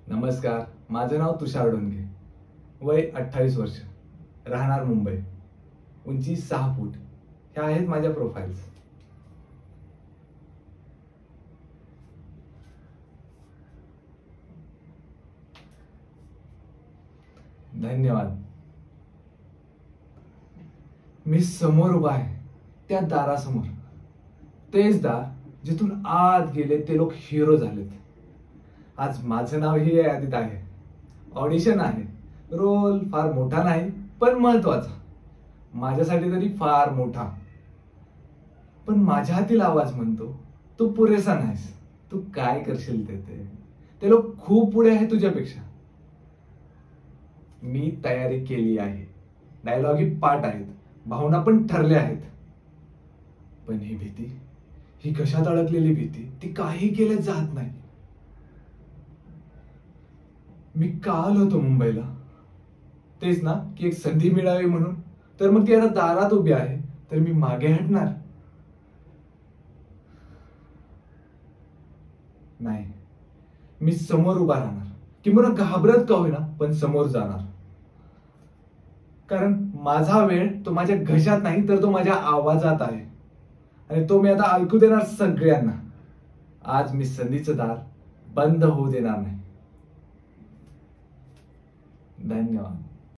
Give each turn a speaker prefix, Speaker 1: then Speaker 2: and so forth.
Speaker 1: नमस्कार, माझं नाव तुषार डोंगे, वय 28 वर्ष, राहणार मुंबई, उंची 6 फूट. ह्या आहेत माझ्या प्रोफाईल्स. धन्यवाद. मी समोर उभा आहे त्या दारासमोर, तेच दार जिथून आत गेले ते लोक हिरो झालेत. आज माझं नाव ही यादीत आहे. ऑडिशन आहे. रोल फार मोठा नाही पण महत्वाचा, माझ्यासाठी तरी फार मोठा. पण माझ्या हातील आवाज म्हणतो तू पुरेसा नाहीस, तू काय करशील ते लोक खूप पुढे आहे तुझ्यापेक्षा. मी तयारी केली आहे, डायलॉगी पाठ आहेत, भावना पण ठरल्या आहेत. पण ही भीती, ही कशात अडकलेली भीती, ती काही केल्या जात नाही. मी का आलो होतो मुंबईला? तेच ना, की एक संधी मिळावी म्हणून. तर मग ती आता दारात उभी आहे, तर मी मागे हटणार नाही. मी समोर उभा राहणार, किंवा घाबरत का होईना पण समोर जाणार. कारण माझा वेळ तो माझ्या घशात नाही तर तो माझ्या आवाजात आहे, आणि तो मी आता ऐकू देणार सगळ्यांना. आज मी संधीचं दार बंद होऊ देणार नाही. धन्यवाद.